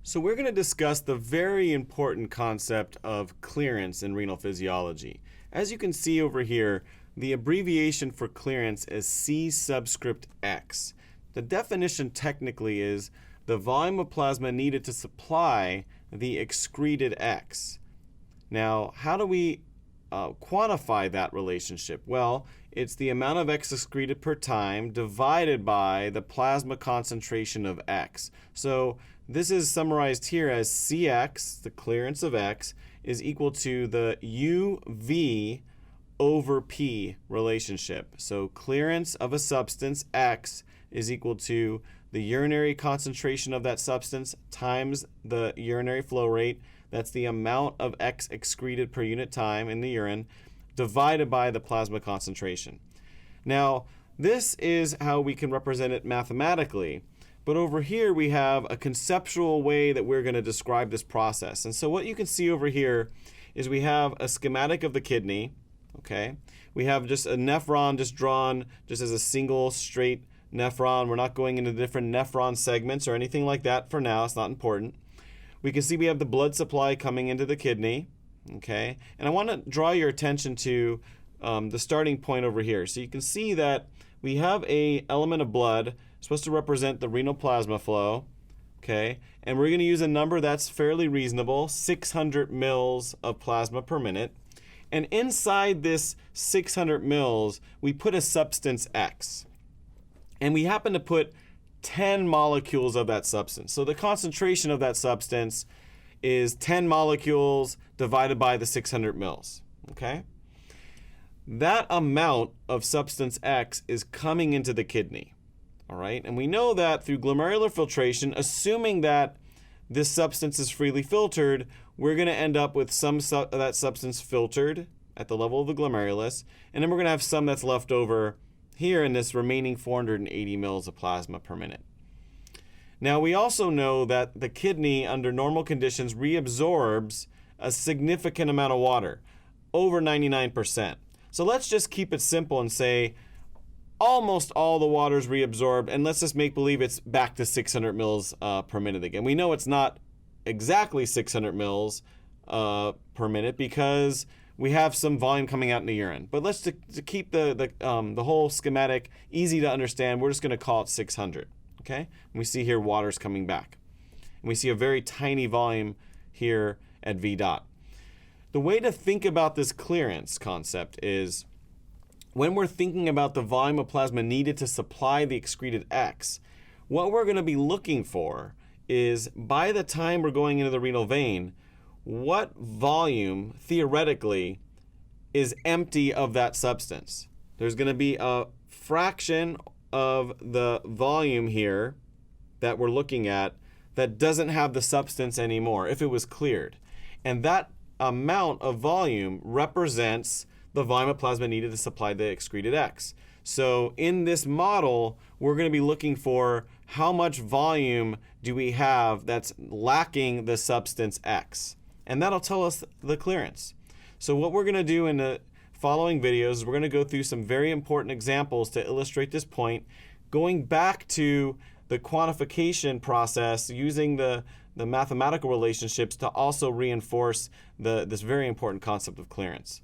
So we're going to discuss the very important concept of clearance in renal physiology. As you can see over here, the abbreviation for clearance is C subscript X. The definition technically is the volume of plasma needed to supply the excreted X. Now, how do we quantify that relationship? Well, it's the amount of X excreted per time divided by the plasma concentration of X. So this is summarized here as Cx, the clearance of X, is equal to the UV over P relationship. So clearance of a substance, X, is equal to the urinary concentration of that substance times the urinary flow rate. That's the amount of X excreted per unit time in the urine divided by the plasma concentration. Now, this is how we can represent it mathematically. But over here we have a conceptual way that we're going to describe this process. And so what you can see over here is we have a schematic of the kidney. Okay, we have just a nephron just drawn just as a single straight nephron. We're not going into different nephron segments or anything like that for now. It's not important. We can see we have the blood supply coming into the kidney. Okay, and I want to draw your attention to the starting point over here. So you can see that we have a element of blood supposed to represent the renal plasma flow. Okay, and we're going to use a number that's fairly reasonable, 600 mils of plasma per minute. And inside this 600 mils, we put a substance X. And we happen to put 10 molecules of that substance. So the concentration of that substance is 10 molecules divided by the 600 mils. Okay? That amount of substance X is coming into the kidney. All right? And we know that through glomerular filtration, assuming that this substance is freely filtered, we're going to end up with some of that substance filtered at the level of the glomerulus, and then we're going to have some that's left over here in this remaining 480 mils of plasma per minute. Now, we also know that the kidney, under normal conditions, reabsorbs a significant amount of water, over 99%. So let's just keep it simple and say almost all the water is reabsorbed, and let's just make believe it's back to 600 mils per minute again. We know it's not exactly 600 mils per minute because we have some volume coming out in the urine. But let's to keep the whole schematic easy to understand, we're just going to call it 600. Okay? And we see here water's coming back. And we see a very tiny volume here at V dot. The way to think about this clearance concept is when we're thinking about the volume of plasma needed to supply the excreted X, what we're going to be looking for is by the time we're going into the renal vein, what volume, theoretically, is empty of that substance. There's going to be a fraction of the volume here that we're looking at that doesn't have the substance anymore if it was cleared. And that amount of volume represents the volume of plasma needed to supply the excreted X. So in this model, we're going to be looking for how much volume do we have that's lacking the substance X. And that'll tell us the clearance. So what we're going to do in the following videos is we're going to go through some very important examples to illustrate this point, going back to the quantification process using the mathematical relationships to also reinforce this very important concept of clearance.